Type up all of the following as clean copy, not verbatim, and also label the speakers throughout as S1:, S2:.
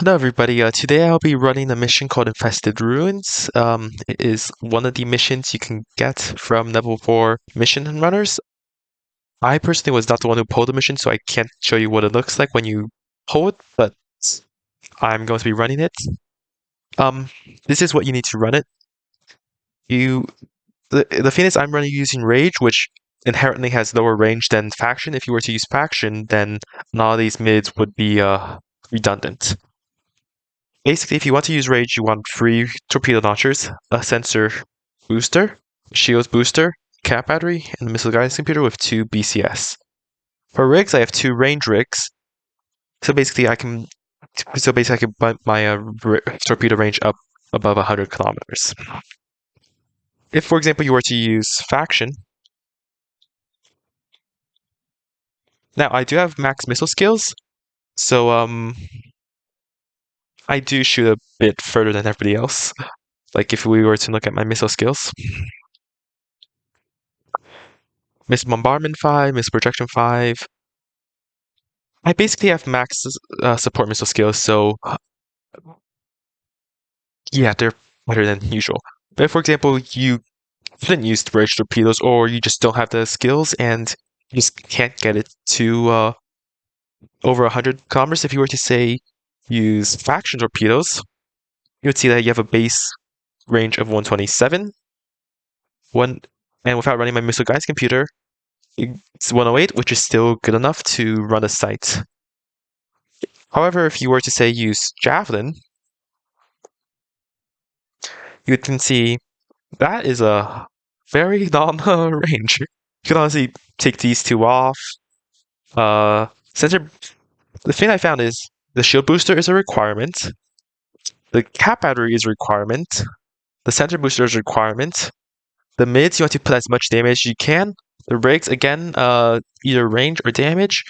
S1: Hello everybody, today I'll be running a mission called Infested Ruins. It is one of the missions you can get from level 4 mission runners. I personally was not the one who pulled the mission, so I can't show you what it looks like when you pull it, but I'm going to be running it. This is what you need to run it. The thing is I'm running using Rage, which inherently has lower range than Faction. If you were to use Faction, then a lot of these mids would be redundant. Basically, if you want to use Rage, you want 3 torpedo launchers, a sensor booster, shields booster, cap battery, and a missile guidance computer with 2 BCS. For rigs, I have 2 range rigs. So basically, I can bump my torpedo range up above 100 kilometers. If, for example, you were to use Faction, now I do have max missile skills, so I do shoot a bit further than everybody else. Like if we were to look at my missile skills. Missile Bombardment 5, Missile Projection 5. I basically have max support missile skills, so yeah, they're better than usual. But if, for example, you didn't use the Rage torpedoes, or you just don't have the skills and you just can't get it to over 100 kilometers, if you were to say use Faction torpedoes, you would see that you have a base range of 127. And without running my missile guidance computer, it's 108, which is still good enough to run a site. However, if you were to say use Javelin, you can see that is a very long range. You can honestly take these 2 off. The thing I found is the shield booster is a requirement. The cap battery is a requirement. The center booster is a requirement. The mids, you want to put as much damage as you can. The rigs, again, either range or damage.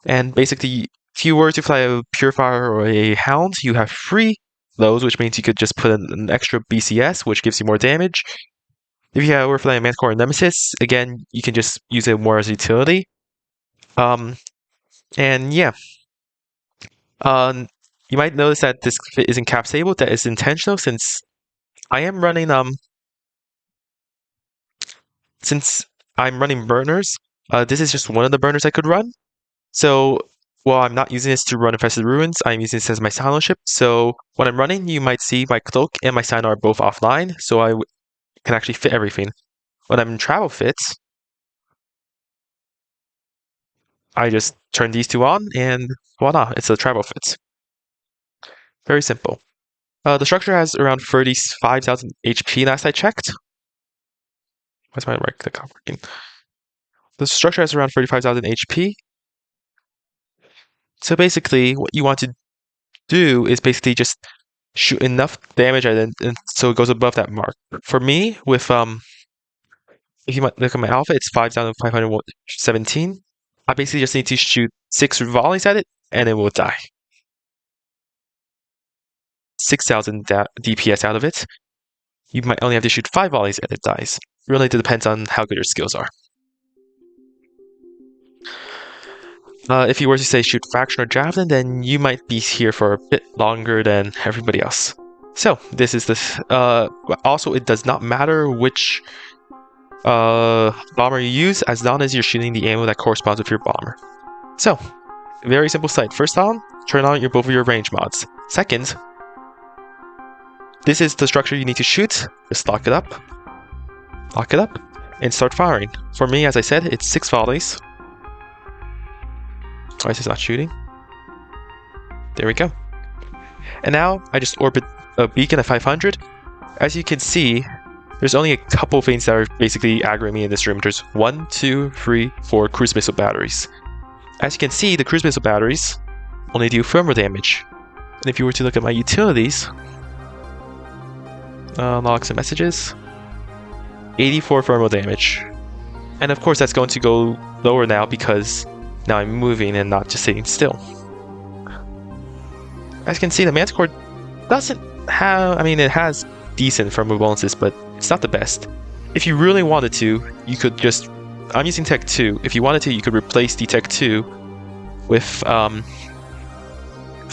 S1: And basically, if you were to fly a Purifier or a Hound, you have 3 those, which means you could just put in an extra BCS, which gives you more damage. If you were flying a Manticore or Nemesis, again, you can just use it more as a utility. And yeah. You might notice that this fit isn't cap stable. That is intentional, since I am running since I'm running burners. This is just one of the burners I could run. So while I'm not using this to run Infested Ruins, I'm using this as my cyno ship. So when I'm running, you might see my cloak and my cyno are both offline, so I can actually fit everything. When I'm in travel fits, I just turn these 2 on, and voila, it's a travel fit. Very simple. The structure has around 35,000 HP last I checked. Why's my right click not working? The structure has around 35,000 HP. So basically, what you want to do is basically just shoot enough damage at it, and so it goes above that mark. For me, with if you might look at my alpha, it's 5,517. I basically just need to shoot 6 volleys at it, and it will die. 6,000 DPS out of it. You might only have to shoot 5 volleys and it dies. It really depends on how good your skills are. If you were to say shoot Faction or Javelin, then you might be here for a bit longer than everybody else. So, this is this. Also, it does not matter which bomber you use, as long as you're shooting the ammo that corresponds with your bomber. So, very simple sight. First on, turn on both of your range mods. Second, this is the structure you need to shoot. Just lock it up, and start firing. For me, as I said, it's 6 volleys. Why is this not shooting? There we go. And now I just orbit a beacon at 500. As you can see, there's only a couple things that are basically aggroing me in this room. There's 1, 2, 3, 4 cruise missile batteries. As you can see, the cruise missile batteries only do thermal damage. And if you were to look at my utilities, logs and messages, 84 thermal damage. And of course that's going to go lower now because now I'm moving and not just sitting still. As you can see, the Manticore doesn't have, it has decent thermal bonuses, but it's not the best. If you really wanted to, you could just, I'm using Tech 2. If you wanted to, you could replace the Tech 2 with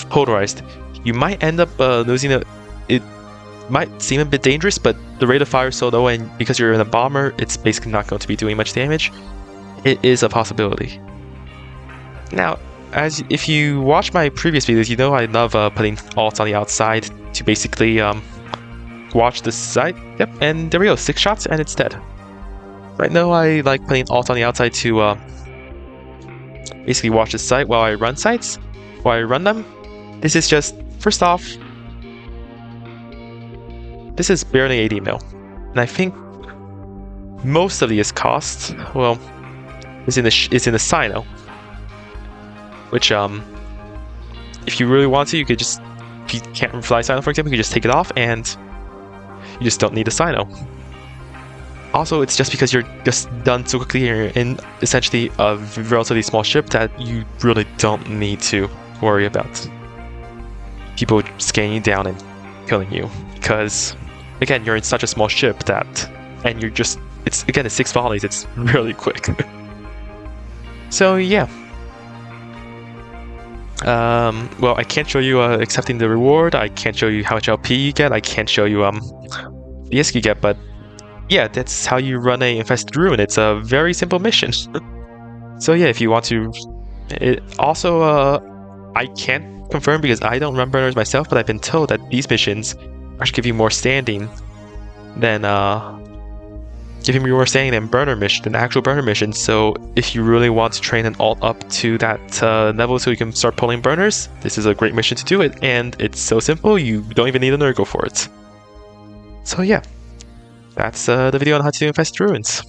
S1: Polarized. you might end up losing it might seem a bit dangerous, but the rate of fire is so low, and because you're in a bomber, it's basically not going to be doing much damage. It is a possibility. Now, if you watch my previous videos, you know I love putting alts on the outside to basically watch the site. Yep, and there we go, 6 shots and it's dead. Right now I like putting alts on the outside to basically watch the site while I run sites. While I run them, this is just, first off, this is barely 80 mil. And I think most of these costs, well, is in the cyno. Which, if you really want to, you could just, if you can't fly cyno, for example, you could just take it off and you just don't need a cyno. Also, it's just because you're just done so quickly and you're in essentially a relatively small ship that you really don't need to worry about people scanning you down and killing you. Because, again, you're in such a small ship that, and you're just, it's 6 volleys, it's really quick. So, yeah. Well, I can't show you accepting the reward, I can't show you how much LP you get, I can't show you the ISK you get, but yeah, that's how you run a Infested Ruin. It's a very simple mission. So yeah, if you want to... I can't confirm because I don't run burners myself, but I've been told that these missions actually give you more standing than burner mission, than actual burner missions. So if you really want to train an alt up to that level so you can start pulling burners, this is a great mission to do it, and it's so simple, you don't even need an ergo for it. So yeah, that's the video on how to do Infested Ruins.